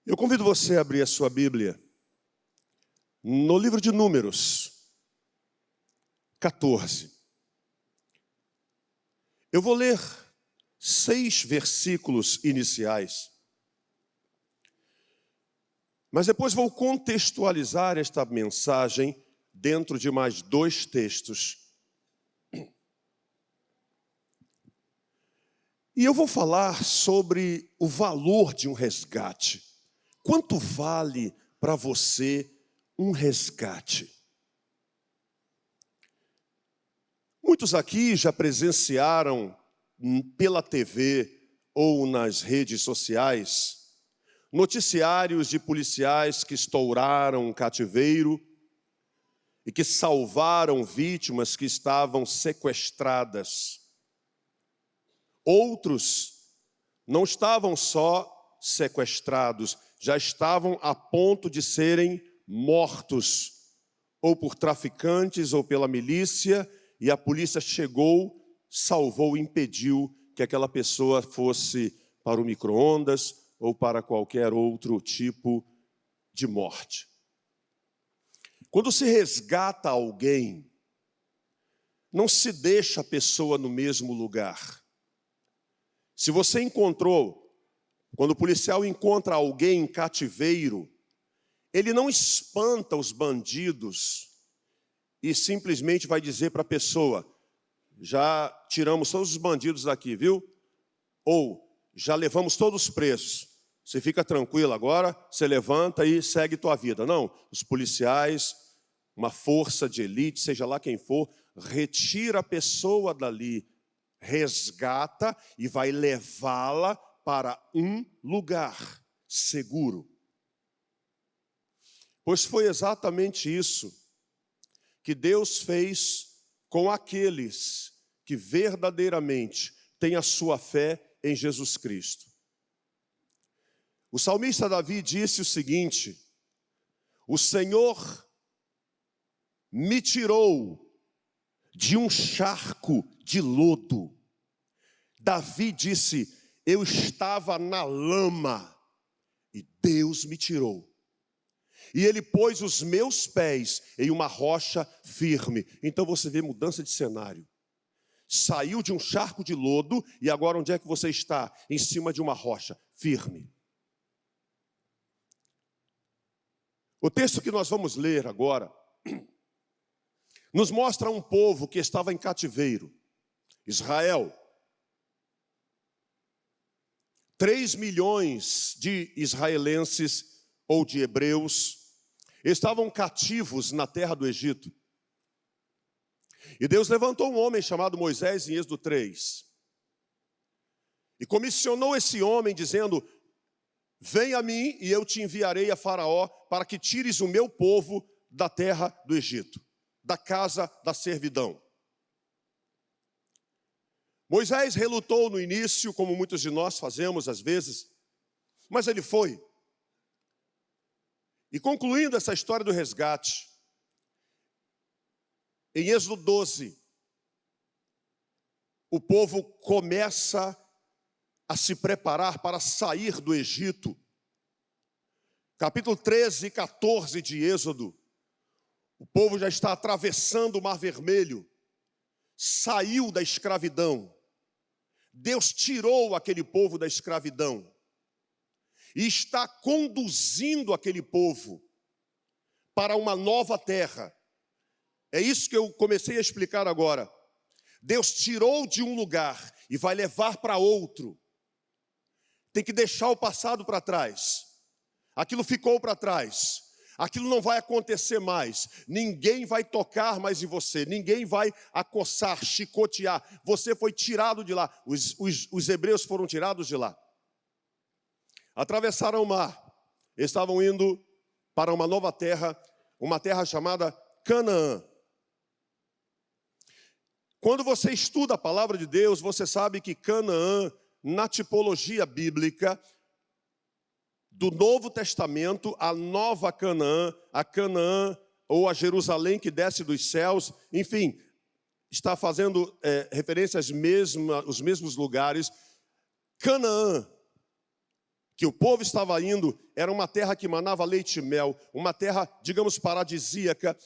Eu convido você a abrir a sua Bíblia no livro de Números 14. Eu vou ler 6 versículos iniciais, mas depois vou contextualizar esta mensagem dentro de mais 2 textos. E eu vou falar sobre o valor de um resgate. Quanto vale para você um resgate? Muitos aqui já presenciaram pela TV ou nas redes sociais noticiários de policiais que estouraram um cativeiro e que salvaram vítimas que estavam sequestradas. Outros não estavam só sequestrados, já estavam a ponto de serem mortos, ou por traficantes ou pela milícia, e a polícia chegou, salvou, impediu que aquela pessoa fosse para o micro-ondas ou para qualquer outro tipo de morte. Quando se resgata alguém, não se deixa a pessoa no mesmo lugar. Se você encontrou, quando o policial encontra alguém em cativeiro, ele não espanta os bandidos e simplesmente vai dizer para a pessoa: já tiramos todos os bandidos daqui, viu? Ou já levamos todos os presos. Você fica tranquilo agora, você levanta e segue tua vida. Não, os policiais, uma força de elite, seja lá quem for, retira a pessoa dali, resgata e vai levá-la para um lugar seguro. Pois foi exatamente isso que Deus fez com aqueles que verdadeiramente têm a sua fé em Jesus Cristo. O salmista Davi disse o seguinte: o Senhor me tirou de um charco de lodo. Davi disse: eu estava na lama e Deus me tirou. E Ele pôs os meus pés em uma rocha firme. Então você vê mudança de cenário. Saiu de um charco de lodo e agora onde é que você está? Em cima de uma rocha firme. O texto que nós vamos ler agora nos mostra um povo que estava em cativeiro. Israel. 3 milhões de israelenses ou de hebreus estavam cativos na terra do Egito. E Deus levantou um homem chamado Moisés em Êxodo 3. E comissionou esse homem dizendo: venha a mim e eu te enviarei a Faraó para que tires o meu povo da terra do Egito, da casa da servidão. Moisés relutou no início, como muitos de nós fazemos às vezes, mas ele foi. E concluindo essa história do resgate, em Êxodo 12, o povo começa a se preparar para sair do Egito. Capítulo 13 e 14 de Êxodo, o povo já está atravessando o Mar Vermelho, saiu da escravidão. Deus tirou aquele povo da escravidão e está conduzindo aquele povo para uma nova terra. É isso que eu comecei a explicar agora. Deus tirou de um lugar e vai levar para outro. Tem que deixar o passado para trás. Aquilo ficou para trás. Aquilo não vai acontecer mais. Ninguém vai tocar mais em você. Ninguém vai acossar, chicotear. Você foi tirado de lá. Os hebreus foram tirados de lá. Atravessaram o mar. Estavam indo para uma nova terra, uma terra chamada Canaã. Quando você estuda a palavra de Deus, você sabe que Canaã, na tipologia bíblica do Novo Testamento, a nova Canaã, a Canaã ou a Jerusalém que desce dos céus, enfim, está fazendo referência aos mesmos lugares. Canaã que o povo estava indo era uma terra que manava leite e mel, uma terra, digamos, paradisíaca.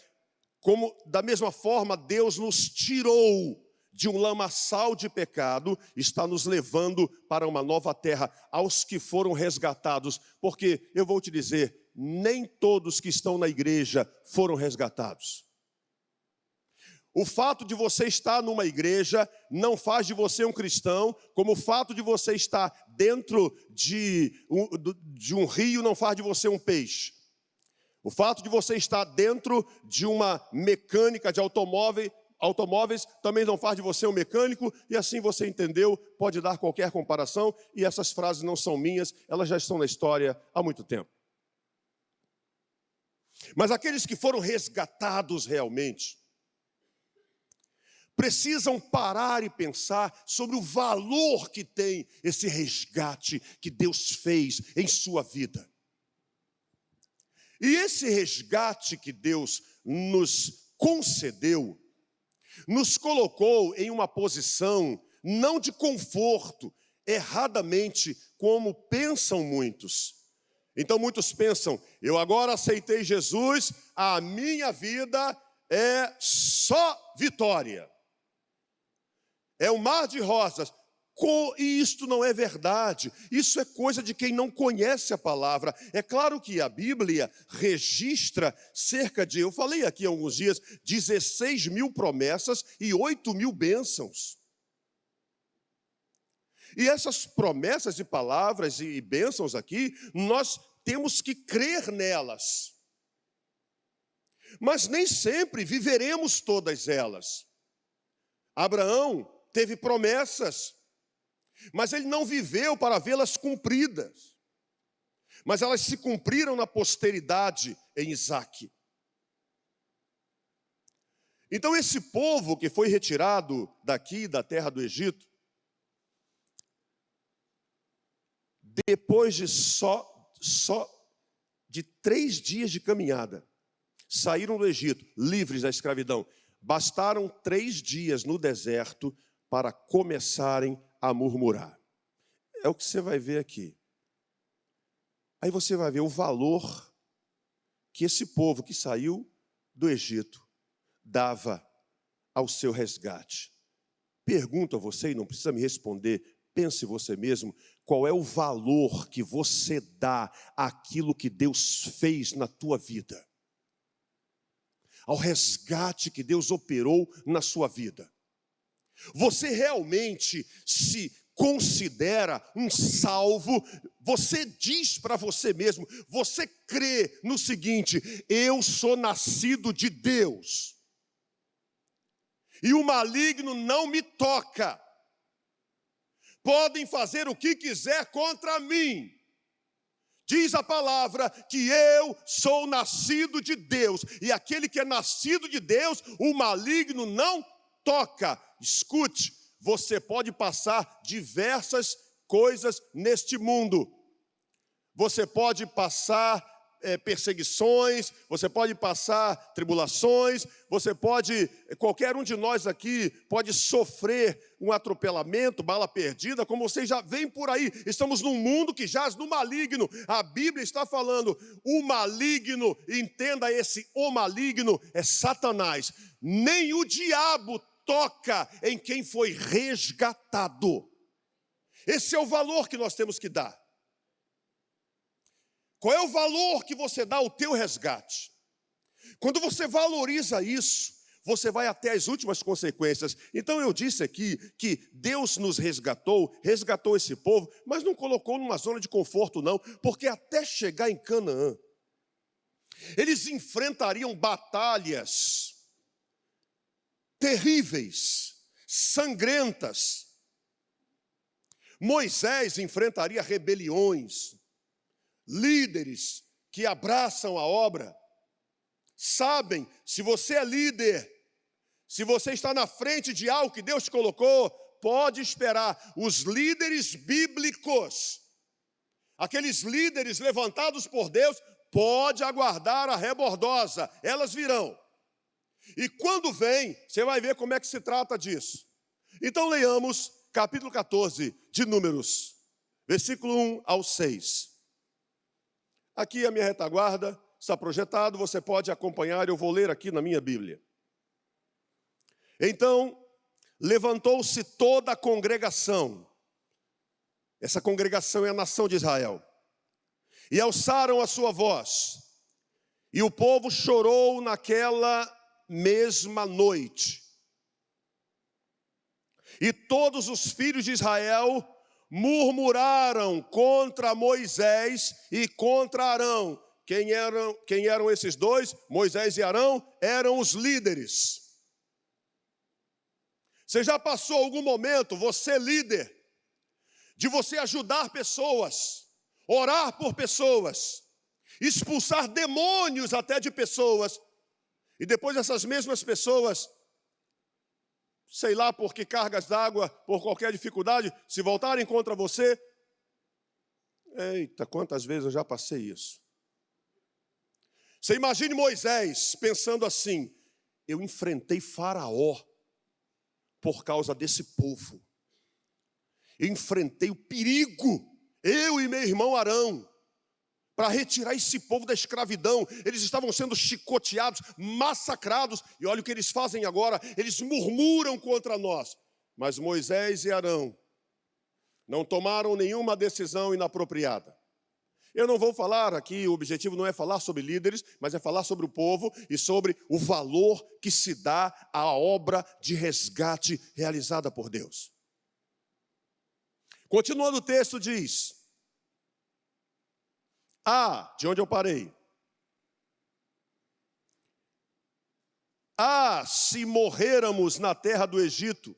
Como, da mesma forma, Deus nos tirou de um lamaçal de pecado, está nos levando para uma nova terra, aos que foram resgatados. Porque, eu vou te dizer, nem todos que estão na igreja foram resgatados. O fato de você estar numa igreja não faz de você um cristão, como o fato de você estar dentro de um rio não faz de você um peixe. O fato de você estar dentro de uma mecânica de automóveis também não faz de você um mecânico, e assim você entendeu, pode dar qualquer comparação, e essas frases não são minhas, elas já estão na história há muito tempo. Mas aqueles que foram resgatados realmente, precisam parar e pensar sobre o valor que tem esse resgate que Deus fez em sua vida. E esse resgate que Deus nos concedeu, nos colocou em uma posição não de conforto, erradamente, como pensam muitos. Então muitos pensam, eu agora aceitei Jesus, a minha vida é só vitória. É um mar de rosas. E isto não é verdade. Isso é coisa de quem não conhece a palavra. É claro que a Bíblia registra cerca de, eu falei aqui há alguns dias, 16 mil promessas e 8 mil bênçãos. E essas promessas e palavras e bênçãos aqui, nós temos que crer nelas. Mas nem sempre viveremos todas elas. Abraão teve promessas, mas ele não viveu para vê-las cumpridas. Mas elas se cumpriram na posteridade em Isaque. Então esse povo que foi retirado daqui, da terra do Egito, depois de só de 3 dias de caminhada, saíram do Egito, livres da escravidão. Bastaram 3 dias no deserto para começarem a murmurar. É o que você vai ver aqui. Aí você vai ver o valor que esse povo que saiu do Egito dava ao seu resgate. Pergunto a você, e não precisa me responder, pense você mesmo, qual é o valor que você dá àquilo que Deus fez na tua vida? Ao resgate que Deus operou na sua vida. Você realmente se considera um salvo? Você diz para você mesmo, você crê no seguinte, eu sou nascido de Deus. E o maligno não me toca. Podem fazer o que quiser contra mim. Diz a palavra que eu sou nascido de Deus. E aquele que é nascido de Deus, o maligno não toca. Escute, você pode passar diversas coisas neste mundo. Você pode passar perseguições, você pode passar tribulações, qualquer um de nós aqui pode sofrer um atropelamento, bala perdida, como vocês já veem por aí. Estamos num mundo que jaz no maligno. A Bíblia está falando, o maligno, entenda o maligno é Satanás. Nem o diabo toca em quem foi resgatado. Esse é o valor que nós temos que dar. Qual é o valor que você dá ao teu resgate? Quando você valoriza isso, você vai até as últimas consequências. Então eu disse aqui que Deus nos resgatou esse povo, mas não colocou numa zona de conforto não, porque até chegar em Canaã, eles enfrentariam batalhas terríveis, sangrentas. Moisés enfrentaria rebeliões, líderes que abraçam a obra, sabem, se você é líder, se você está na frente de algo que Deus colocou, pode esperar. Os líderes bíblicos, aqueles líderes levantados por Deus, pode aguardar a rebordosa, elas virão. E quando vem, você vai ver como é que se trata disso. Então leiamos capítulo 14 de Números, versículo 1 ao 6. Aqui a minha retaguarda está projetado, você pode acompanhar, eu vou ler aqui na minha Bíblia. Então, levantou-se toda a congregação. Essa congregação é a nação de Israel. E alçaram a sua voz. E o povo chorou naquela mesma noite. E todos os filhos de Israel murmuraram contra Moisés e contra Arão. Quem eram esses dois? Moisés e Arão eram os líderes. Você já passou algum momento, você líder, de você ajudar pessoas, orar por pessoas, expulsar demônios até de pessoas, e depois essas mesmas pessoas, sei lá por que cargas d'água, por qualquer dificuldade, se voltarem contra você? Eita, quantas vezes eu já passei isso. Você imagine Moisés pensando assim: eu enfrentei Faraó por causa desse povo. Eu enfrentei o perigo, eu e meu irmão Arão, para retirar esse povo da escravidão. Eles estavam sendo chicoteados, massacrados, e olha o que eles fazem agora, eles murmuram contra nós. Mas Moisés e Arão não tomaram nenhuma decisão inapropriada. Eu não vou falar aqui, o objetivo não é falar sobre líderes, mas é falar sobre o povo e sobre o valor que se dá à obra de resgate realizada por Deus. Continuando o texto diz: de onde eu parei? Se morrêramos na terra do Egito,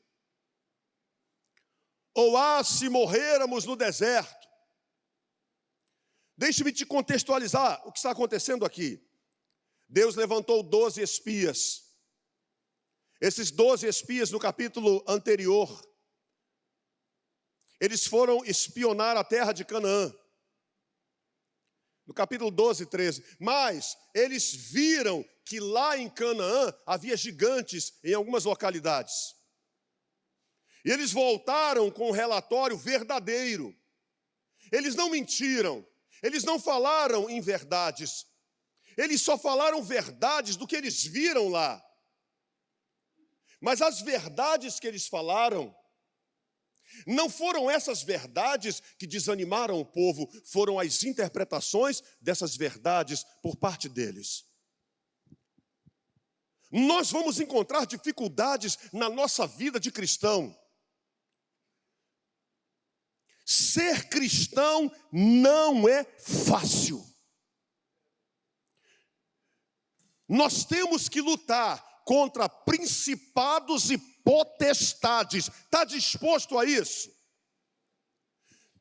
ou se morrêramos no deserto. Deixe-me te contextualizar o que está acontecendo aqui. Deus levantou 12 espias. Esses 12 espias, no capítulo anterior, eles foram espionar a terra de Canaã. No capítulo 12, 13. Mas eles viram que lá em Canaã havia gigantes em algumas localidades. E eles voltaram com um relatório verdadeiro. Eles não mentiram. Eles não falaram em verdades. Eles só falaram verdades do que eles viram lá. Mas as verdades que eles falaram, não foram essas verdades que desanimaram o povo, foram as interpretações dessas verdades por parte deles. Nós vamos encontrar dificuldades na nossa vida de cristão. Ser cristão não é fácil. Nós temos que lutar contra principados e potestades. Está disposto a isso?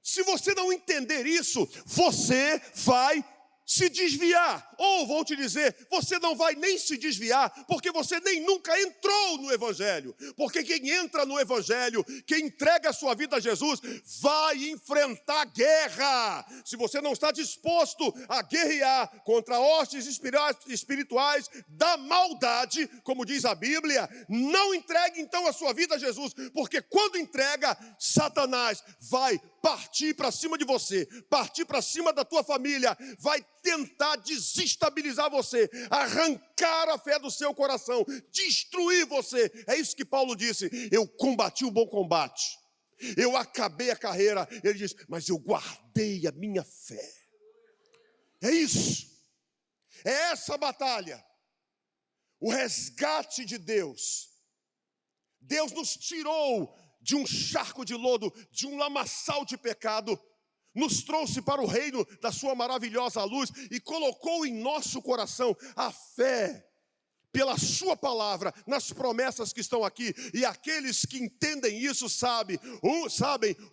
Se você não entender isso, você vai se desviar. Ou, vou te dizer, você não vai nem se desviar, porque você nem nunca entrou no Evangelho. Porque quem entra no Evangelho, quem entrega a sua vida a Jesus, vai enfrentar guerra. Se você não está disposto a guerrear contra hostes espirituais da maldade, como diz a Bíblia, não entregue então a sua vida a Jesus, porque quando entrega, Satanás vai partir para cima de você, partir para cima da tua família, vai tentar desestabilizar você, arrancar a fé do seu coração, destruir você. É isso que Paulo disse: eu combati o bom combate, eu acabei a carreira. Ele diz: mas eu guardei a minha fé. É isso, é essa batalha, o resgate de Deus. Deus nos tirou de um charco de lodo, de um lamaçal de pecado, nos trouxe para o reino da sua maravilhosa luz e colocou em nosso coração a fé pela sua palavra, nas promessas que estão aqui. E aqueles que entendem isso sabem,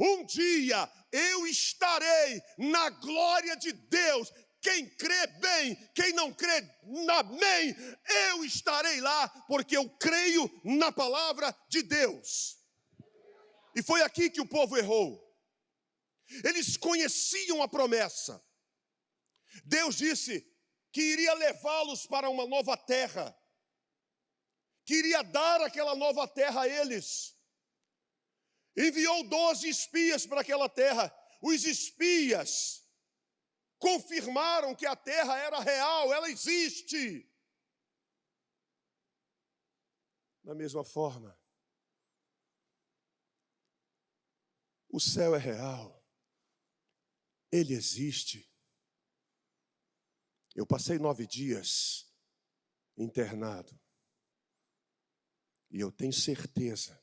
um dia eu estarei na glória de Deus. Quem crê bem, quem não crê, amém, eu estarei lá, porque eu creio na palavra de Deus. E foi aqui que o povo errou. Eles conheciam a promessa. Deus disse que iria levá-los para uma nova terra, que iria dar aquela nova terra a eles. Enviou 12 espias para aquela terra. os espias confirmaram que a terra era real, ela existe. Da mesma forma, o céu é real, ele existe. Eu passei 9 dias internado e eu tenho certeza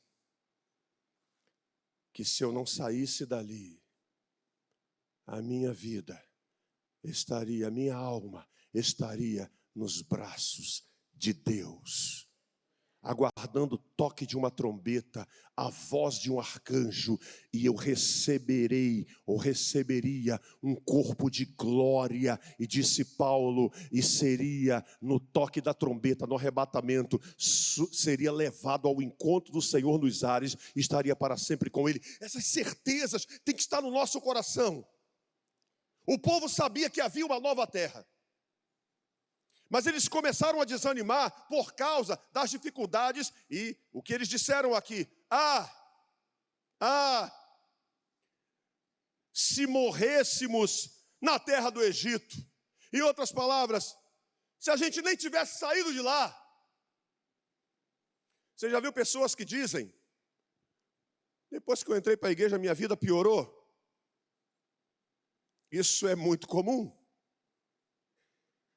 que se eu não saísse dali, a minha vida estaria, a minha alma estaria nos braços de Deus, aguardando o toque de uma trombeta, a voz de um arcanjo, e eu receberia um corpo de glória. E disse Paulo, e seria no toque da trombeta, no arrebatamento, seria levado ao encontro do Senhor nos ares, e estaria para sempre com Ele. Essas certezas têm que estar no nosso coração. O povo sabia que havia uma nova terra, mas eles começaram a desanimar por causa das dificuldades, e o que eles disseram aqui: se morrêssemos na terra do Egito. Em outras palavras, se a gente nem tivesse saído de lá. Você já viu pessoas que dizem: depois que eu entrei para a igreja, minha vida piorou? Isso é muito comum.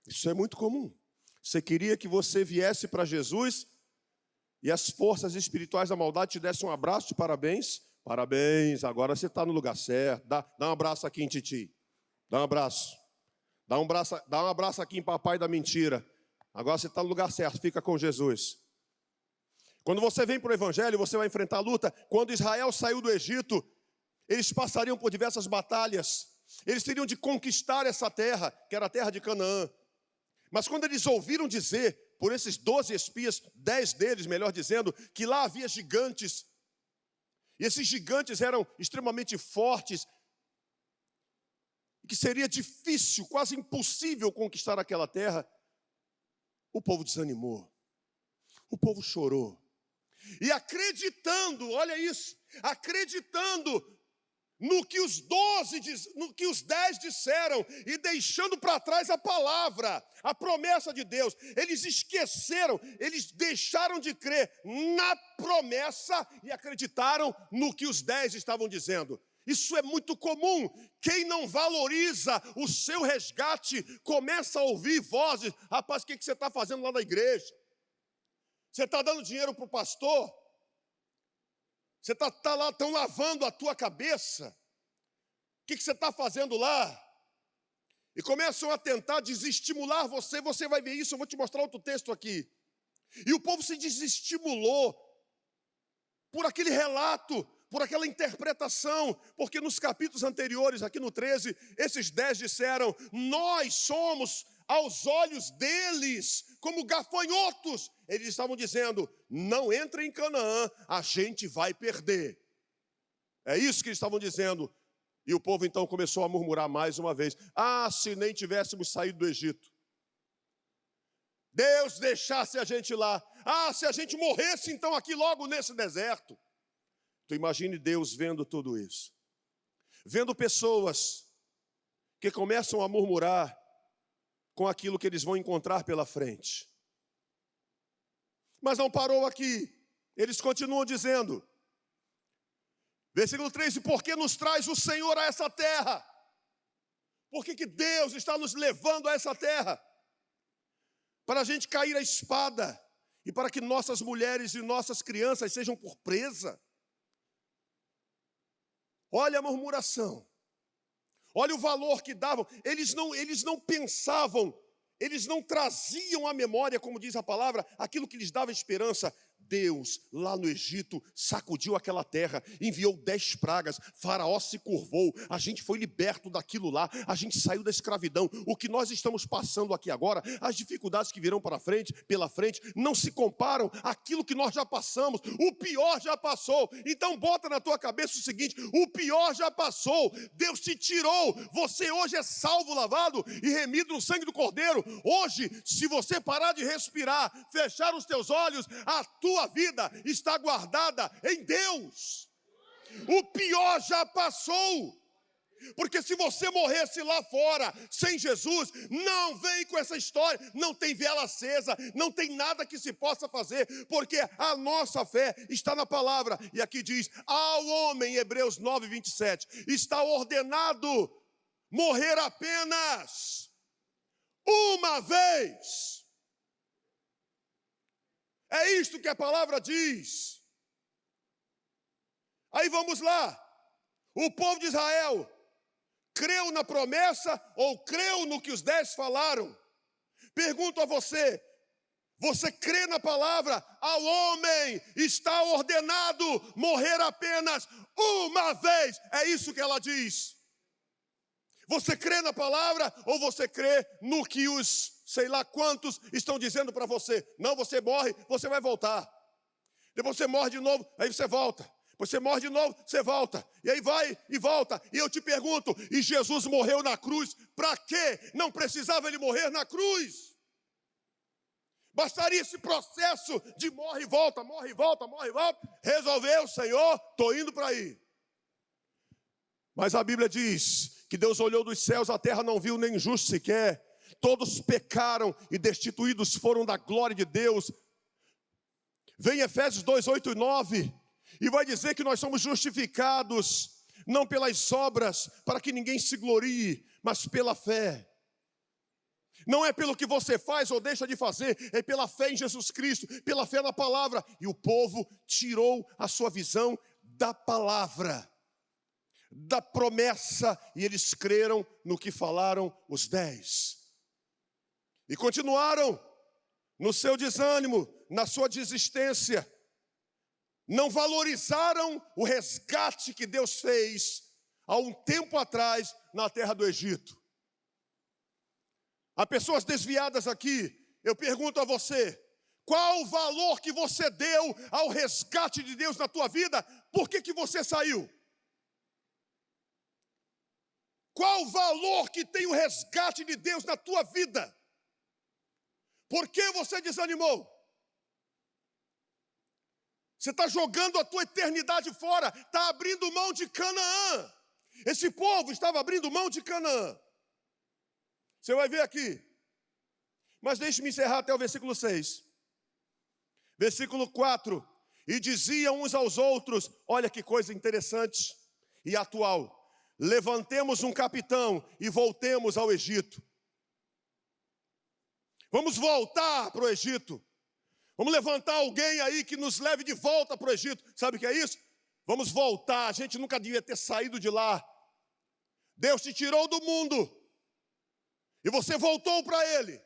Isso é muito comum. Você queria que você viesse para Jesus e as forças espirituais da maldade te dessem um abraço de parabéns. Parabéns, agora você está no lugar certo. Dá um abraço aqui em Titi. Dá um abraço. Dá um abraço aqui em papai da mentira. Agora você está no lugar certo, fica com Jesus. Quando você vem para o Evangelho, você vai enfrentar a luta. Quando Israel saiu do Egito, eles passariam por diversas batalhas. Eles teriam de conquistar essa terra, que era a terra de Canaã. Mas quando eles ouviram dizer, por esses 12 espias, 10 deles, melhor dizendo, que lá havia gigantes, e esses gigantes eram extremamente fortes, e que seria difícil, quase impossível conquistar aquela terra, o povo desanimou, o povo chorou. E acreditando, olha isso, acreditando no que os 10 disseram, e deixando para trás a palavra, a promessa de Deus, eles esqueceram, eles deixaram de crer na promessa e acreditaram no que os 10 estavam dizendo. Isso é muito comum. Quem não valoriza o seu resgate começa a ouvir vozes: rapaz, o que você está fazendo lá na igreja? Você está dando dinheiro para o pastor? Você está lá, estão lavando a tua cabeça. O que você está fazendo lá? E começam a tentar desestimular você. Você vai ver isso, eu vou te mostrar outro texto aqui. E o povo se desestimulou por aquele relato, por aquela interpretação, porque nos capítulos anteriores, aqui no 13, esses 10 disseram: nós somos aos olhos deles como gafanhotos. Eles estavam dizendo: não entre em Canaã, a gente vai perder. É isso que eles estavam dizendo. E o povo então começou a murmurar mais uma vez: se nem tivéssemos saído do Egito, Deus deixasse a gente lá, se a gente morresse então aqui logo nesse deserto. Tu imagine Deus vendo tudo isso, vendo pessoas que começam a murmurar com aquilo que eles vão encontrar pela frente. Mas não parou aqui, eles continuam dizendo, versículo 3: e por que nos traz o Senhor a essa terra? Por que Deus está nos levando a essa terra? Para a gente cair a espada, e para que nossas mulheres e nossas crianças sejam por presa. Olha a murmuração, olha o valor que davam. Eles não pensavam, eles não traziam à memória, como diz a palavra, aquilo que lhes dava esperança. Deus, lá no Egito, sacudiu aquela terra, enviou 10 pragas, Faraó se curvou, a gente foi liberto daquilo lá, a gente saiu da escravidão. O que nós estamos passando aqui agora, as dificuldades que virão pela frente, não se comparam àquilo que nós já passamos. O pior já passou. Então bota na tua cabeça o seguinte: o pior já passou, Deus te tirou, você hoje é salvo, lavado e remido no sangue do Cordeiro. Hoje, se você parar de respirar, fechar os teus olhos, a tua vida está guardada em Deus. O pior já passou. Porque se você morresse lá fora, sem Jesus, não vem com essa história, não tem vela acesa, não tem nada que se possa fazer, porque a nossa fé está na palavra. E aqui diz, ao homem, Hebreus 9, 27, está ordenado morrer apenas uma vez. É isto que a palavra diz. Aí vamos lá, o povo de Israel creu na promessa ou creu no que os 10 falaram? Pergunto a você, você crê na palavra? Ao homem está ordenado morrer apenas uma vez. É isso que ela diz. Você crê na palavra ou você crê no que os sei lá quantos estão dizendo para você? Não, você morre, você vai voltar. Depois você morre de novo, aí você volta. Você morre de novo, você volta. E aí vai e volta. E eu te pergunto, e Jesus morreu na cruz, para quê? Não precisava ele morrer na cruz. Bastaria esse processo de morre e volta, morre e volta, morre e volta. Resolveu, Senhor, estou indo para aí. Mas a Bíblia diz que Deus olhou dos céus, a terra não viu nem justo sequer. Todos pecaram e destituídos foram da glória de Deus. Vem Efésios 2, 8 e 9... e vai dizer que nós somos justificados, não pelas obras, para que ninguém se glorie, mas pela fé. Não é pelo que você faz ou deixa de fazer, é pela fé em Jesus Cristo, pela fé na palavra. E o povo tirou a sua visão da palavra, da promessa, e eles creram no que falaram os 10. E continuaram no seu desânimo, na sua desistência. Não valorizaram o resgate que Deus fez há um tempo atrás na terra do Egito. Há pessoas desviadas aqui. Eu pergunto a você, qual o valor que você deu ao resgate de Deus na tua vida? Por que você saiu? Qual o valor que tem o resgate de Deus na tua vida? Por que você desanimou? Você está jogando a tua eternidade fora, está abrindo mão de Canaã. Esse povo estava abrindo mão de Canaã. Você vai ver aqui. Mas deixe-me encerrar até o versículo 6. Versículo 4. E diziam uns aos outros, olha que coisa interessante e atual. Levantemos um capitão e voltemos ao Egito. Vamos voltar para o Egito. Vamos levantar alguém aí que nos leve de volta para o Egito. Sabe o que é isso? Vamos voltar. A gente nunca devia ter saído de lá. Deus te tirou do mundo. E você voltou para Ele.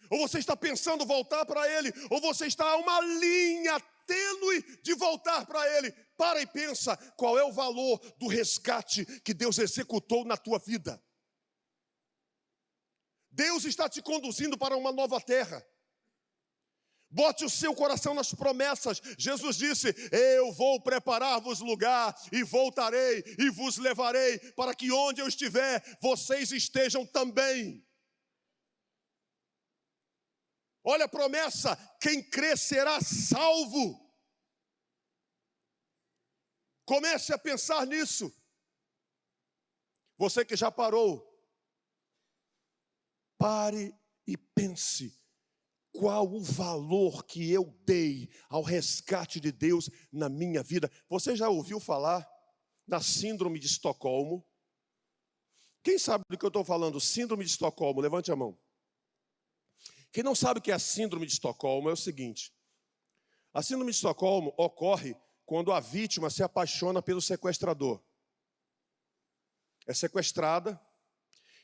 Ou você está pensando voltar para Ele. Ou você está a uma linha tênue de voltar para Ele. Para e pensa qual é o valor do resgate que Deus executou na tua vida. Deus está te conduzindo para uma nova terra. Bote o seu coração nas promessas. Jesus disse, eu vou preparar-vos lugar e voltarei e vos levarei para que onde eu estiver, vocês estejam também. Olha a promessa, quem crê será salvo. Comece a pensar nisso. Você que já parou, pare e pense. Qual o valor que eu dei ao resgate de Deus na minha vida? Você já ouviu falar da síndrome de Estocolmo? Quem sabe do que eu estou falando? Síndrome de Estocolmo, levante a mão. Quem não sabe o que é a síndrome de Estocolmo é o seguinte. A síndrome de Estocolmo ocorre quando a vítima se apaixona pelo sequestrador. É sequestrada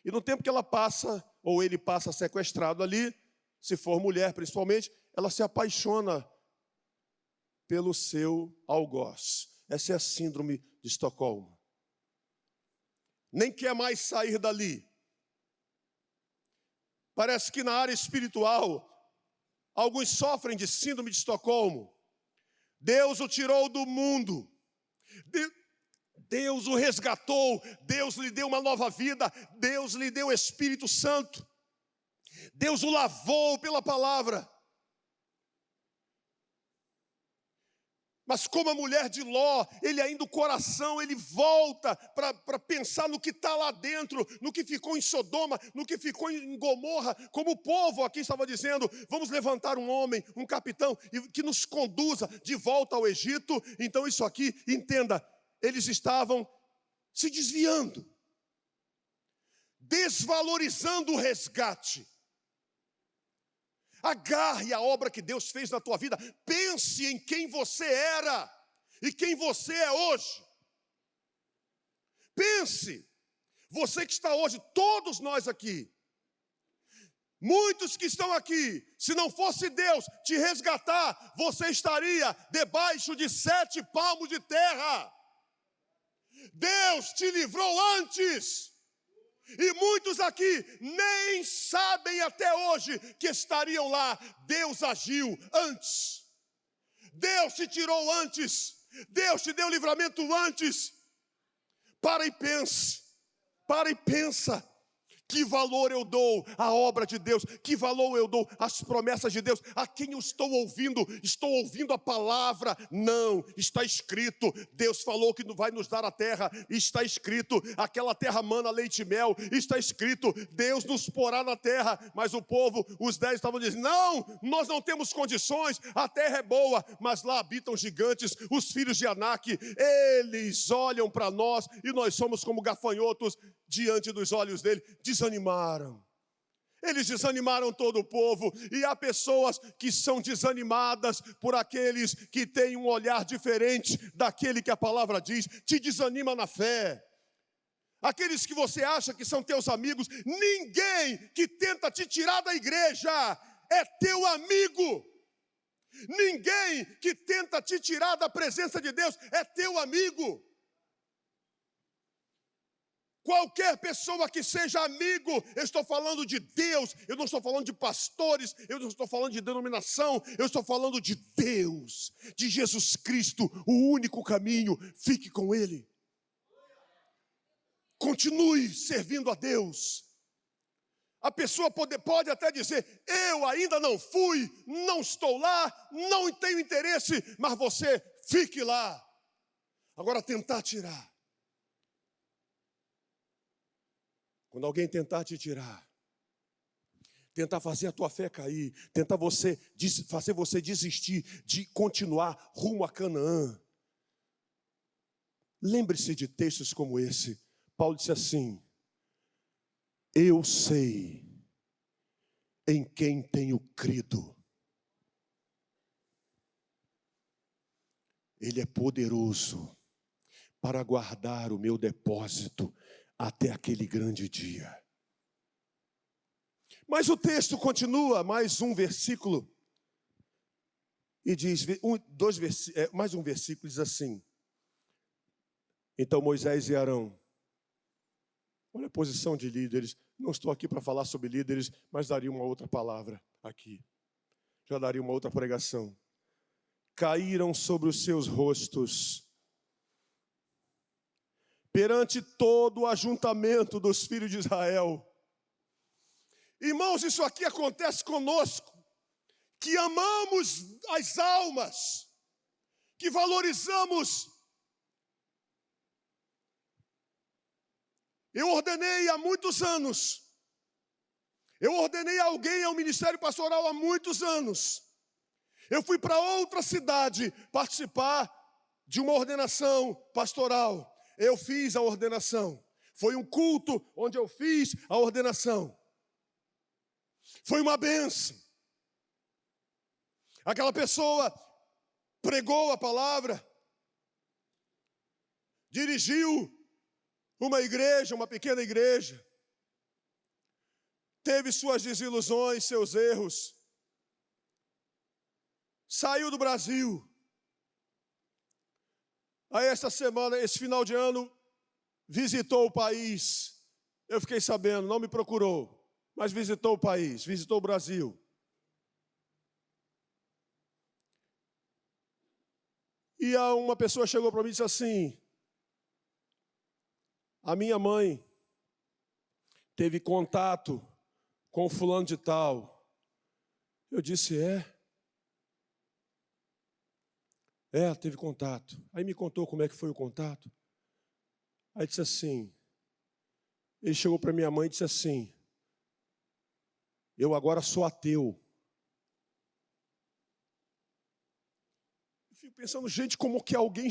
e no tempo que ela passa, ou ele passa sequestrado ali, se for mulher principalmente, ela se apaixona pelo seu algoz. Essa é a síndrome de Estocolmo. Nem quer mais sair dali. Parece que na área espiritual, alguns sofrem de síndrome de Estocolmo. Deus o tirou do mundo. Deus o resgatou. Deus lhe deu uma nova vida. Deus lhe deu o Espírito Santo. Deus o lavou pela palavra. Mas como a mulher de Ló, ele ainda o coração, ele volta para pensar no que está lá dentro, no que ficou em Sodoma, no que ficou em Gomorra, como o povo aqui estava dizendo, vamos levantar um homem, um capitão, que nos conduza de volta ao Egito. Então isso aqui, entenda, eles estavam se desviando, desvalorizando o resgate. Agarre a obra que Deus fez na tua vida. Pense em quem você era e quem você é hoje. Pense, você que está hoje, todos nós aqui, muitos que estão aqui, se não fosse Deus te resgatar, você estaria debaixo de 7 palmos de terra. Deus te livrou antes. E muitos aqui nem sabem até hoje que estariam lá. Deus agiu antes. Deus te tirou antes. Deus te deu livramento antes. Para e pense. Para e pensa. Que valor eu dou à obra de Deus? Que valor eu dou às promessas de Deus? A quem eu estou ouvindo? Estou ouvindo a palavra? Não, está escrito. Deus falou que vai nos dar a terra. Está escrito, aquela terra mana leite e mel. Está escrito, Deus nos porá na terra. Mas o povo, os 10 estavam dizendo, não, nós não temos condições. A terra é boa, mas lá habitam gigantes, os filhos de Anak. Eles olham para nós e nós somos como gafanhotos diante dos olhos dele. Desanimaram. Eles desanimaram todo o povo. E há pessoas que são desanimadas por aqueles que têm um olhar diferente daquele que a palavra diz. Te desanima na fé. Aqueles que você acha que são teus amigos, ninguém que tenta te tirar da igreja é teu amigo. Ninguém que tenta te tirar da presença de Deus é teu amigo. Qualquer pessoa que seja amigo, eu estou falando de Deus, eu não estou falando de pastores, eu não estou falando de denominação, eu estou falando de Deus, de Jesus Cristo, o único caminho. Fique com Ele. Continue servindo a Deus. A pessoa pode até dizer, eu ainda não fui, não estou lá, não tenho interesse, mas você fique lá. Agora tentar tirar. Quando alguém tentar te tirar, tentar fazer a tua fé cair, tentar fazer você desistir de continuar rumo a Canaã. Lembre-se de textos como esse. Paulo disse assim, eu sei em quem tenho crido. Ele é poderoso para guardar o meu depósito até aquele grande dia. Mas o texto continua, mais um versículo, e diz, mais um versículo diz assim, então Moisés e Arão, olha a posição de líderes, não estou aqui para falar sobre líderes, mas daria uma outra palavra aqui, já daria uma outra pregação, caíram sobre os seus rostos, perante todo o ajuntamento dos filhos de Israel. Irmãos, isso aqui acontece conosco, que amamos as almas, que valorizamos. Eu ordenei há muitos anos, eu ordenei alguém ao ministério pastoral há muitos anos. Eu fui para outra cidade participar de uma ordenação pastoral. Eu fiz a ordenação. Foi um culto onde eu fiz a ordenação. Foi uma bênção. Aquela pessoa pregou a palavra, dirigiu uma igreja, uma pequena igreja, teve suas desilusões, seus erros, saiu do Brasil. Aí esta semana, esse final de ano, visitou o país. Eu fiquei sabendo, não me procurou, mas visitou o país, visitou o Brasil. E uma pessoa chegou para mim e disse assim, a minha mãe teve contato com o fulano de tal. Eu disse, Teve contato. Aí me contou como é que foi o contato. Aí disse assim, ele chegou para minha mãe e disse assim, eu agora sou ateu. Eu fico pensando, gente, como alguém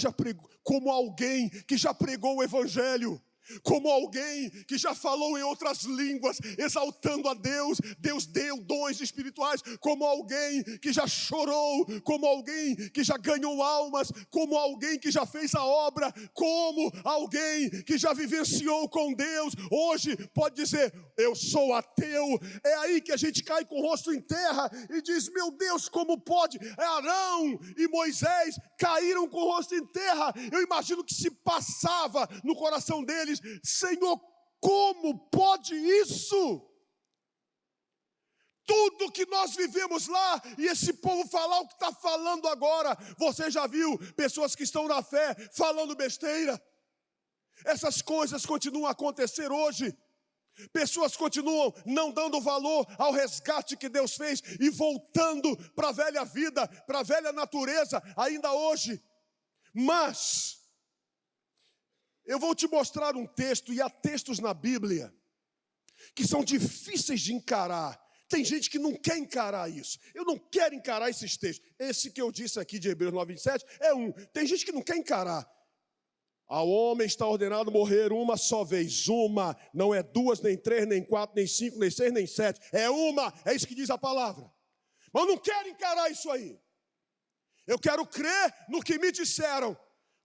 que já pregou o evangelho, como alguém que já falou em outras línguas, exaltando a Deus, Deus deu dons espirituais, como alguém que já chorou, como alguém que já ganhou almas, como alguém que já fez a obra, como alguém que já vivenciou com Deus, hoje pode dizer, eu sou ateu. É aí que a gente cai com o rosto em terra e diz, meu Deus, como pode? Arão e Moisés caíram com o rosto em terra. Eu imagino que se passava no coração deles, Senhor, como pode isso? Tudo que nós vivemos lá, e esse povo falar o que está falando agora. Você já viu pessoas que estão na fé falando besteira? Essas coisas continuam a acontecer hoje. Pessoas continuam não dando valor ao resgate que Deus fez e voltando para a velha vida, para a velha natureza, ainda hoje. Mas eu vou te mostrar um texto, e há textos na Bíblia que são difíceis de encarar. Tem gente que não quer encarar isso. Eu não quero encarar esses textos. Esse que eu disse aqui de Hebreus 9:27 é um. Tem gente que não quer encarar. Ao homem está ordenado morrer uma só vez. Uma, não é duas, nem três, nem quatro, nem cinco, nem seis, nem sete. É uma, é isso que diz a palavra. Mas eu não quero encarar isso aí. Eu quero crer no que me disseram.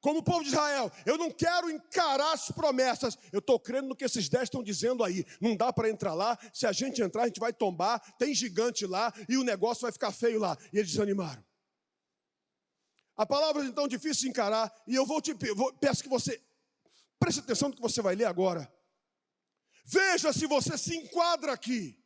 Como o povo de Israel, eu não quero encarar as promessas. Eu estou crendo no que esses 10 estão dizendo aí. Não dá para entrar lá. Se a gente entrar, a gente vai tombar. Tem gigante lá e o negócio vai ficar feio lá. E eles desanimaram. A palavra é então difícil de encarar. E eu peço que você preste atenção no que você vai ler agora. Veja se você se enquadra aqui.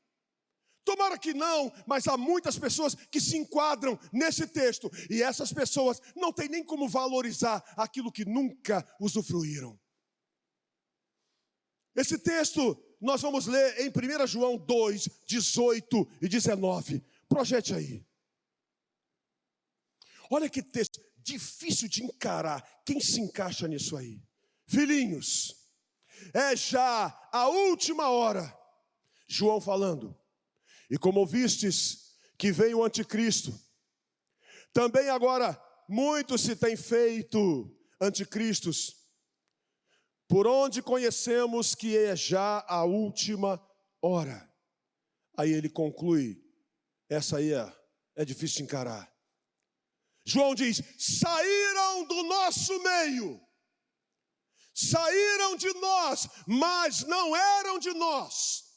Tomara que não, mas há muitas pessoas que se enquadram nesse texto. E essas pessoas não têm nem como valorizar aquilo que nunca usufruíram. Esse texto nós vamos ler em 1 João 2, 18 e 19. Projete aí. Olha que texto difícil de encarar. Quem se encaixa nisso aí? Filhinhos, é já a última hora. João falando. E como ouvistes que veio o anticristo, também agora muitos se têm feito anticristos, por onde conhecemos que é já a última hora. Aí ele conclui, essa aí é difícil de encarar. João diz, saíram do nosso meio, saíram de nós, mas não eram de nós.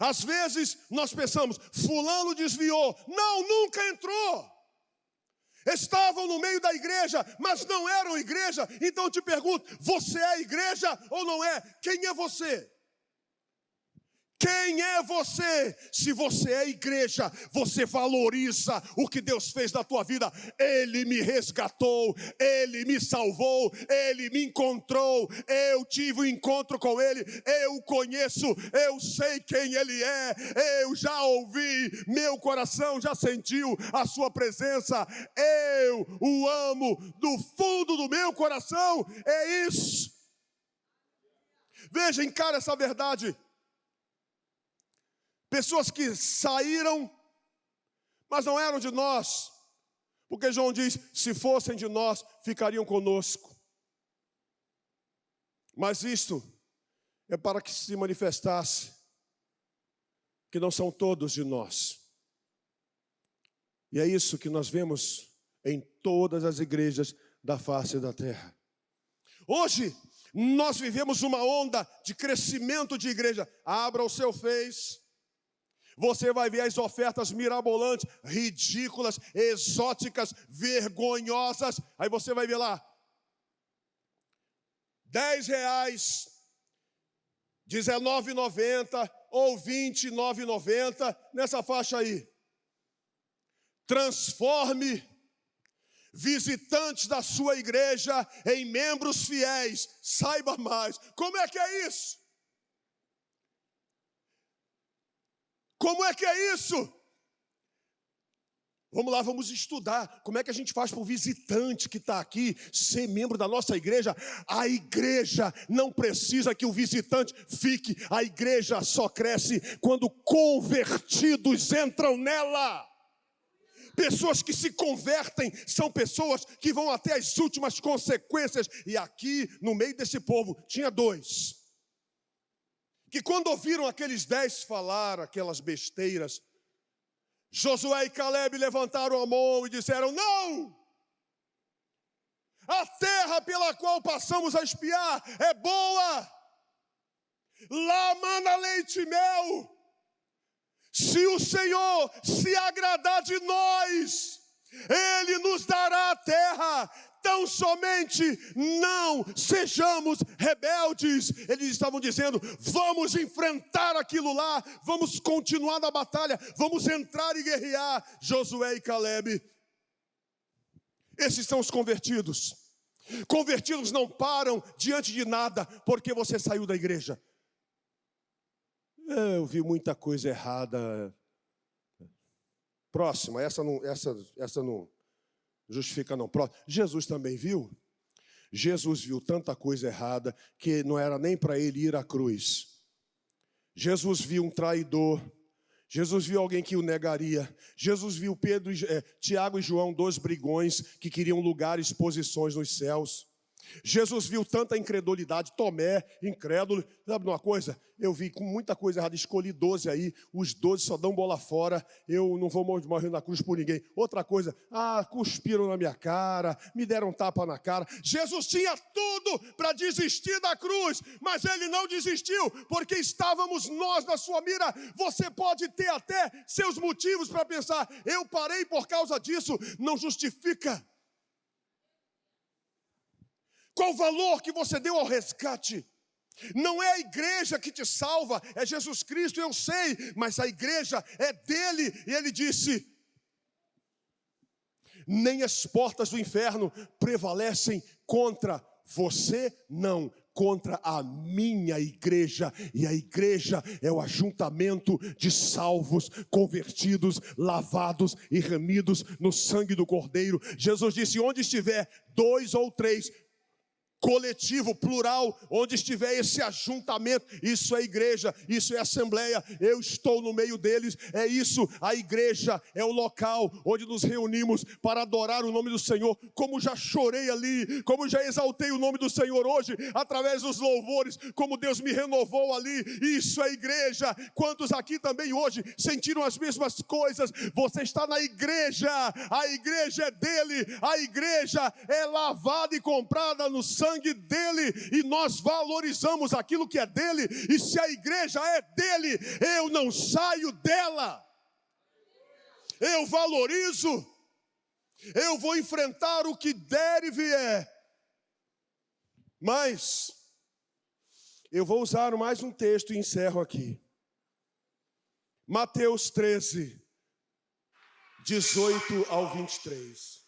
Às vezes nós pensamos, fulano desviou. Não, nunca entrou. Estavam no meio da igreja, mas não eram igreja. Então eu te pergunto, você é igreja ou não é? Quem é você? Quem é você? Se você é igreja, você valoriza o que Deus fez na tua vida. Ele me resgatou, Ele me salvou, Ele me encontrou, eu tive um encontro com Ele, eu o conheço, eu sei quem Ele é, eu já ouvi, meu coração já sentiu a sua presença, eu o amo do fundo do meu coração, é isso. Veja, encara essa verdade. Pessoas que saíram, mas não eram de nós. Porque João diz, se fossem de nós, ficariam conosco. Mas isto é para que se manifestasse que não são todos de nós. E é isso que nós vemos em todas as igrejas da face da terra. Hoje, nós vivemos uma onda de crescimento de igreja. Abra o seu Face. Você vai ver as ofertas mirabolantes, ridículas, exóticas, vergonhosas. Aí você vai ver lá, R$10, R$19,90 ou R$29,90, nessa faixa aí. Transforme visitantes da sua igreja em membros fiéis. Saiba mais. Como é que é isso? Como é que é isso? Vamos lá, vamos estudar como é que a gente faz para o visitante que está aqui ser membro da nossa igreja. A igreja não precisa que o visitante fique. A igreja só cresce quando convertidos entram nela. Pessoas que se convertem são pessoas que vão até as últimas consequências. E aqui, no meio desse povo, tinha 2. Que quando ouviram aqueles 10 falar aquelas besteiras, Josué e Caleb levantaram a mão e disseram: não! A terra pela qual passamos a espiar é boa. Lá mana leite e mel. Se o Senhor se agradar de nós, Ele nos dará a terra. Tão somente não sejamos rebeldes. Eles estavam dizendo: vamos enfrentar aquilo lá, vamos continuar na batalha, vamos entrar e guerrear. Josué e Caleb, esses são os convertidos. Convertidos não param diante de nada porque você saiu da igreja. Eu vi muita coisa errada. Próxima, essa não justifica não. Jesus também viu. Jesus viu tanta coisa errada que não era nem para ele ir à cruz. Jesus viu um traidor. Jesus viu alguém que o negaria. Jesus viu Tiago e João, 2 brigões que queriam lugares, posições nos céus. Jesus viu tanta incredulidade. Tomé, incrédulo. Sabe uma coisa? Eu vi com muita coisa errada. Escolhi 12 aí. Os 12 só dão bola fora. Eu não vou morrer na cruz por ninguém. Outra coisa. Cuspiram na minha cara. Me deram um tapa na cara. Jesus tinha tudo para desistir da cruz. Mas Ele não desistiu. Porque estávamos nós na sua mira. Você pode ter até seus motivos para pensar: eu parei por causa disso. Não justifica. Qual o valor que você deu ao resgate? Não é a igreja que te salva, é Jesus Cristo, eu sei, mas a igreja é dele. E ele disse: nem as portas do inferno prevalecem contra você, não, contra a minha igreja. E a igreja é o ajuntamento de salvos, convertidos, lavados e remidos no sangue do Cordeiro. Jesus disse: onde estiver 2 ou 3, coletivo, plural, onde estiver esse ajuntamento, isso é igreja, isso é assembleia, eu estou no meio deles, é isso. A igreja é o local onde nos reunimos para adorar o nome do Senhor. Como já chorei ali, como já exaltei o nome do Senhor hoje, através dos louvores, como Deus me renovou ali, isso é igreja. Quantos aqui também hoje sentiram as mesmas coisas? Você está na igreja, a igreja é dele, a igreja é lavada e comprada no sangue dele, e nós valorizamos aquilo que é dele. E se a igreja é dele, eu não saio dela, eu valorizo, eu vou enfrentar o que der e vier. Mas eu vou usar mais um texto e encerro aqui. Mateus 13, 18 ao 23.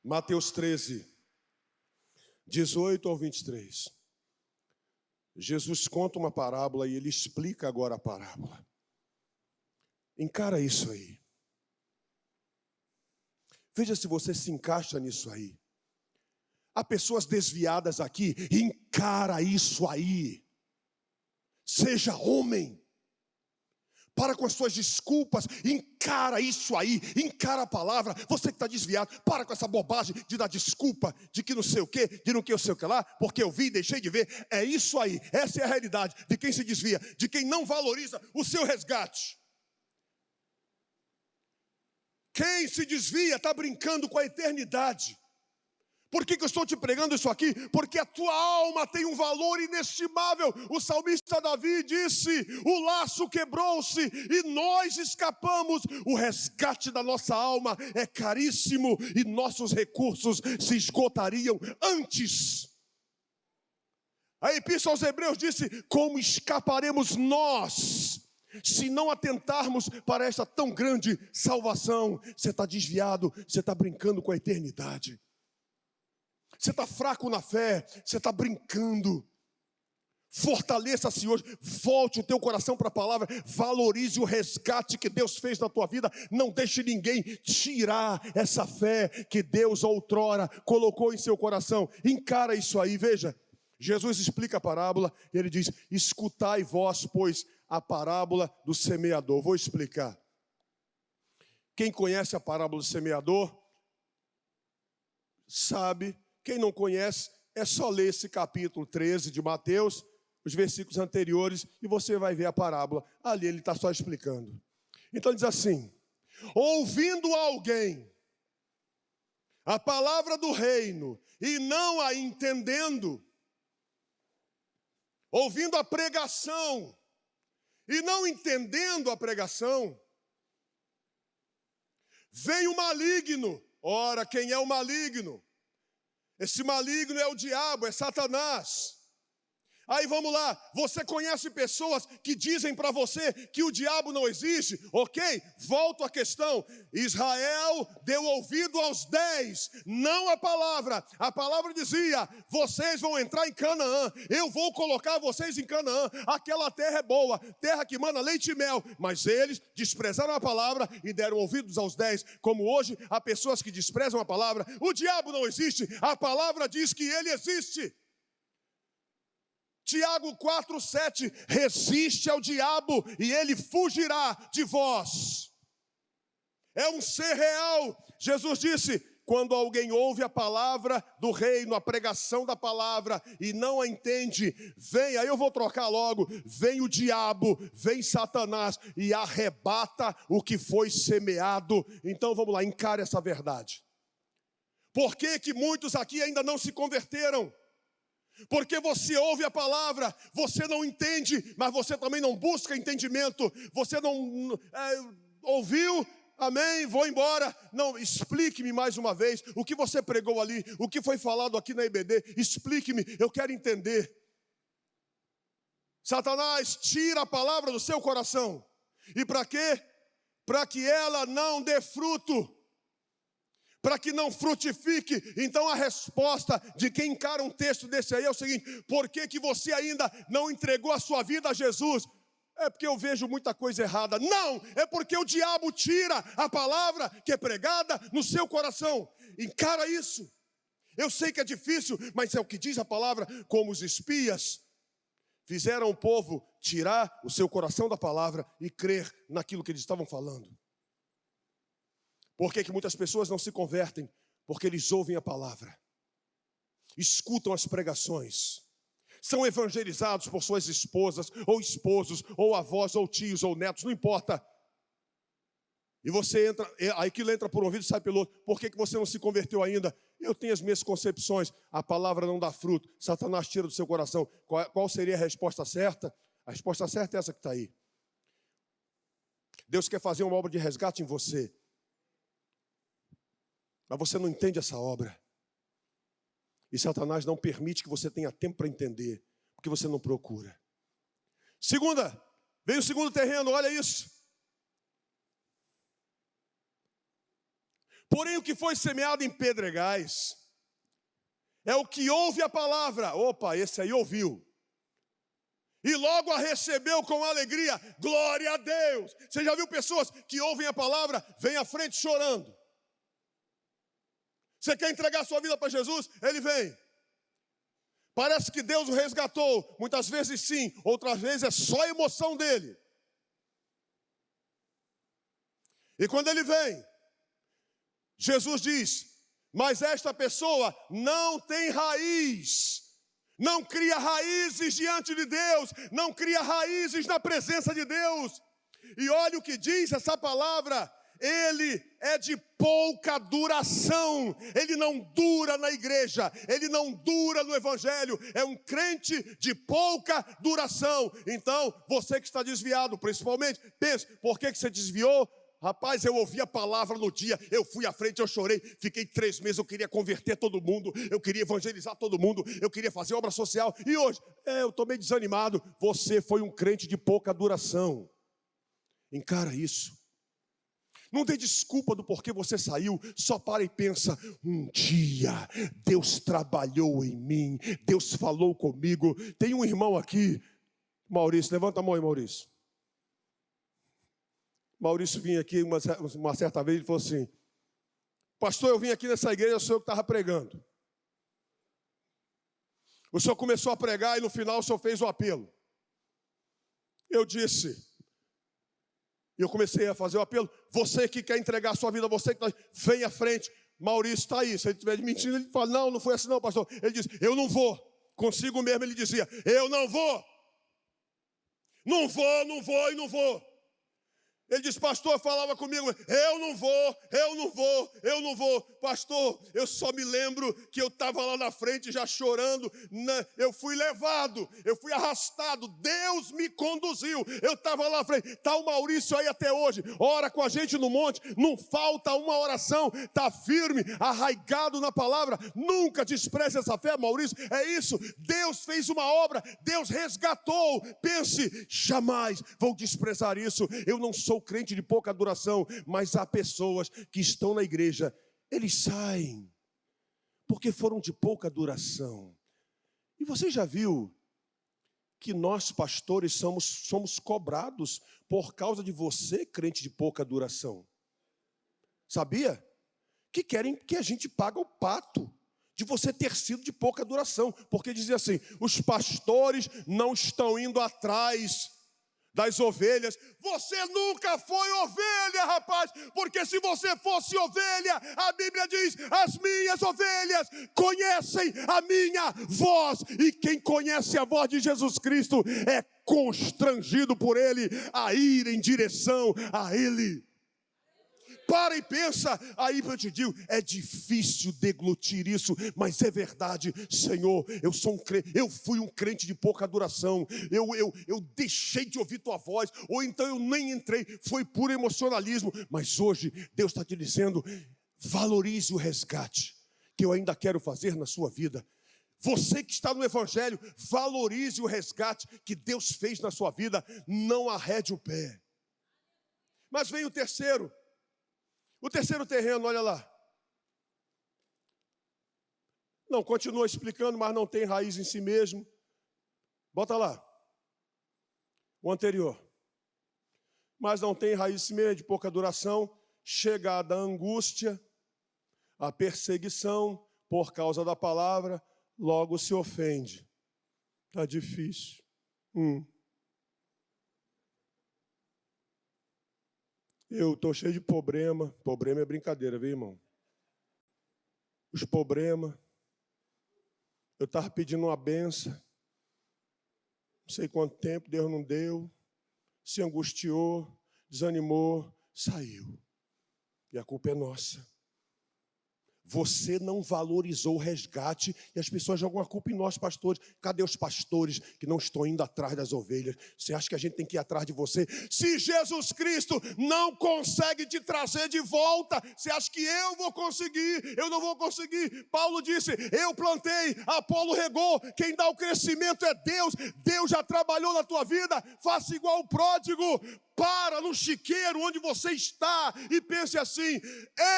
Mateus 13, 18 ao 23. Jesus conta uma parábola e ele explica agora a parábola. Encara isso aí. Veja se você se encaixa nisso aí. Há pessoas desviadas aqui, encara isso aí. Seja homem. Para com as suas desculpas, encara isso aí, encara a palavra. Você que está desviado, para com essa bobagem de dar desculpa, de que não sei o que, de não que eu sei o que lá, porque eu vi e deixei de ver. É isso aí, essa é a realidade de quem se desvia, de quem não valoriza o seu resgate. Quem se desvia está brincando com a eternidade. Por que eu estou te pregando isso aqui? Porque a tua alma tem um valor inestimável. O salmista Davi disse: o laço quebrou-se e nós escapamos. O resgate da nossa alma é caríssimo e nossos recursos se esgotariam antes. A Epístola aos Hebreus disse: como escaparemos nós se não atentarmos para esta tão grande salvação? Você está desviado, você está brincando com a eternidade. Você está fraco na fé, você está brincando. Fortaleça-se hoje, volte o teu coração para a palavra, valorize o resgate que Deus fez na tua vida. Não deixe ninguém tirar essa fé que Deus outrora colocou em seu coração. Encara isso aí, veja. Jesus explica a parábola, ele diz: escutai vós, pois, a parábola do semeador. Vou explicar. Quem conhece a parábola do semeador, sabe. Quem não conhece, é só ler esse capítulo 13 de Mateus, os versículos anteriores, e você vai ver a parábola. Ali ele está só explicando. Então ele diz assim: ouvindo alguém a palavra do reino e não a entendendo, ouvindo a pregação e não entendendo a pregação, vem o maligno. Ora, quem é o maligno? Esse maligno é o diabo, é Satanás. Aí vamos lá, você conhece pessoas que dizem para você que o diabo não existe? Ok, volto à questão. Israel deu ouvido aos 10, não a palavra. A palavra dizia: vocês vão entrar em Canaã, eu vou colocar vocês em Canaã. Aquela terra é boa, terra que mana leite e mel. Mas eles desprezaram a palavra e deram ouvidos aos 10. Como hoje há pessoas que desprezam a palavra. O diabo não existe, a palavra diz que ele existe. Tiago 4,7, resiste ao diabo e ele fugirá de vós. É um ser real. Jesus disse: quando alguém ouve a palavra do reino, a pregação da palavra, e não a entende, vem, aí eu vou trocar logo, vem o diabo, vem Satanás e arrebata o que foi semeado. Então vamos lá, encare essa verdade. Por que que muitos aqui ainda não se converteram? Porque você ouve a palavra, você não entende, mas você também não busca entendimento. Você não ouviu, amém, vou embora. Não, explique-me mais uma vez o que você pregou ali, o que foi falado aqui na IBD. Explique-me, eu quero entender. Satanás tira a palavra do seu coração. E para quê? Para que ela não dê fruto, para que não frutifique. Então a resposta de quem encara um texto desse aí é o seguinte: por que que você ainda não entregou a sua vida a Jesus? É porque eu vejo muita coisa errada. Não, é porque o diabo tira a palavra que é pregada no seu coração. Encara isso. Eu sei que é difícil, mas é o que diz a palavra. Como os espias fizeram o povo tirar o seu coração da palavra e crer naquilo que eles estavam falando. Por que que muitas pessoas não se convertem? Porque eles ouvem a palavra, escutam as pregações, são evangelizados por suas esposas, ou esposos, ou avós, ou tios, ou netos, não importa. E você entra, aquilo entra por um ouvido e sai pelo outro. Por que que você não se converteu ainda? Eu tenho as minhas concepções, a palavra não dá fruto, Satanás tira do seu coração. Qual seria a resposta certa? A resposta certa é essa que está aí. Deus quer fazer uma obra de resgate em você, mas você não entende essa obra. E Satanás não permite que você tenha tempo para entender, porque você não procura. Segunda, vem o segundo terreno, olha isso. Porém, o que foi semeado em pedregais é o que ouve a palavra. Opa, esse aí ouviu. E logo a recebeu com alegria. Glória a Deus. Você já viu pessoas que ouvem a palavra, vêm à frente chorando? Você quer entregar a sua vida para Jesus? Ele vem. Parece que Deus o resgatou. Muitas vezes sim, outras vezes é só a emoção dele. E quando ele vem, Jesus diz: mas esta pessoa não tem raiz, não cria raízes diante de Deus, não cria raízes na presença de Deus. E olha o que diz essa palavra: ele é de pouca duração, ele não dura na igreja, ele não dura no evangelho, é um crente de pouca duração. Então, você que está desviado, principalmente, pense: por que você desviou? Rapaz, eu ouvi a palavra no dia, eu fui à frente, eu chorei, fiquei 3 meses, eu queria converter todo mundo, eu queria evangelizar todo mundo, eu queria fazer obra social, e hoje, eu estou meio desanimado. Você foi um crente de pouca duração. Encara isso. Não dê desculpa do porquê você saiu, só para e pensa, um dia Deus trabalhou em mim, Deus falou comigo. Tem um irmão aqui, Maurício, levanta a mão aí, Maurício. Maurício vinha aqui uma certa vez e falou assim, pastor, eu vim aqui nessa igreja, eu sou eu que estava pregando. O senhor começou a pregar e no final o senhor fez o apelo. Eu disse, eu comecei a fazer o apelo, você que quer entregar a sua vida, você que vem à frente. Maurício está aí, se ele estiver mentindo, ele fala, não foi assim não, pastor. Ele disse, eu não vou, consigo mesmo ele dizia, eu não vou. Não vou e não vou. Ele disse, pastor, falava comigo, eu não vou. Pastor, eu só me lembro que eu estava lá na frente já chorando, eu fui levado, eu fui arrastado, Deus me conduziu, eu estava lá na frente. Está o Maurício aí até hoje, ora com a gente no monte, não falta uma oração, está firme, arraigado na palavra, nunca despreze essa fé, Maurício, é isso, Deus fez uma obra, Deus resgatou, pense, jamais vou desprezar isso, eu não sou crente de pouca duração, mas há pessoas que estão na igreja, eles saem, porque foram de pouca duração. E você já viu que nós pastores somos cobrados por causa de você, crente de pouca duração? Sabia? Que querem que a gente pague o pato de você ter sido de pouca duração, porque dizia assim, os pastores não estão indo atrás das ovelhas. Você nunca foi ovelha, rapaz, porque se você fosse ovelha, a Bíblia diz, as minhas ovelhas conhecem a minha voz, e quem conhece a voz de Jesus Cristo é constrangido por ele a ir em direção a ele. Para e pensa, aí eu te digo, é difícil deglutir isso, mas é verdade, Senhor, eu fui um crente de pouca duração, eu deixei de ouvir tua voz, ou então eu nem entrei, foi puro emocionalismo, mas hoje Deus está te dizendo, valorize o resgate, que eu ainda quero fazer na sua vida. Você que está no Evangelho, valorize o resgate que Deus fez na sua vida, não arrede o pé. Mas vem o terceiro terreno, olha lá. Não, continua explicando, mas não tem raiz em si mesmo. Bota lá. O anterior. Mas não tem raiz em si mesmo, de pouca duração. Chegada a angústia, a perseguição, por causa da palavra, logo se ofende. Está difícil. Eu estou cheio de problema. Problema é brincadeira, viu, irmão? Os problemas. Eu estava pedindo uma benção. Não sei quanto tempo, Deus não deu. Se angustiou, desanimou, saiu. E a culpa é nossa. Você não valorizou o resgate e as pessoas jogam a culpa em nós, pastores. Cadê os pastores que não estão indo atrás das ovelhas? Você acha que a gente tem que ir atrás de você? Se Jesus Cristo não consegue te trazer de volta, você acha que eu vou conseguir? Eu não vou conseguir. Paulo disse, eu plantei, Apolo regou, quem dá o crescimento é Deus. Deus já trabalhou na tua vida, faça igual o pródigo. Para no chiqueiro onde você está e pense assim,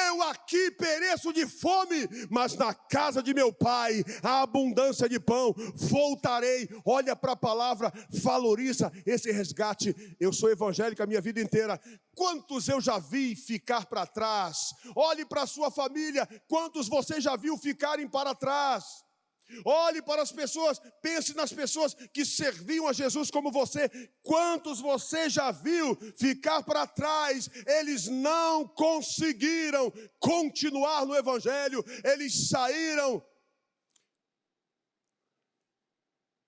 eu aqui pereço de fome, mas na casa de meu pai há abundância de pão, voltarei. Olha para a palavra, valoriza esse resgate. Eu sou evangélico a minha vida inteira. Quantos eu já vi ficar para trás? Olhe para a sua família, quantos você já viu ficarem para trás? Olhe para as pessoas, pense nas pessoas que serviam a Jesus como você. Quantos você já viu ficar para trás? Eles não conseguiram continuar no Evangelho, eles saíram.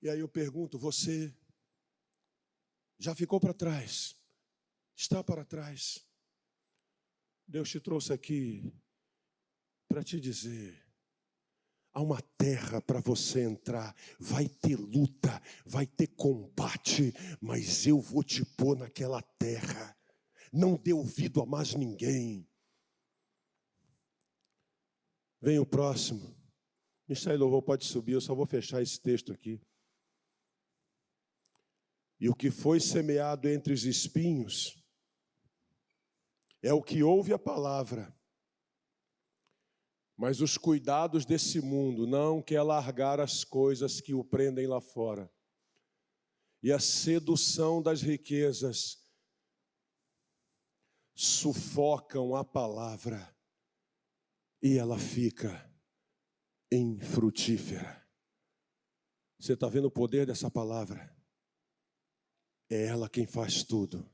E aí eu pergunto, você já ficou para trás? Está para trás? Deus te trouxe aqui para te dizer, há uma terra para você entrar, vai ter luta, vai ter combate, mas eu vou te pôr naquela terra. Não dê ouvido a mais ninguém. Vem o próximo. Michel Louvor pode subir, eu só vou fechar esse texto aqui. E o que foi semeado entre os espinhos, é o que ouve a palavra, mas os cuidados desse mundo não quer largar as coisas que o prendem lá fora. E a sedução das riquezas sufocam a palavra e ela fica infrutífera. Você está vendo o poder dessa palavra? É ela quem faz tudo.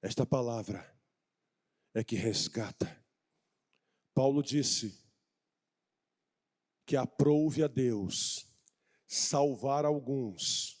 Esta palavra é que resgata. Paulo disse que aprouve a Deus salvar alguns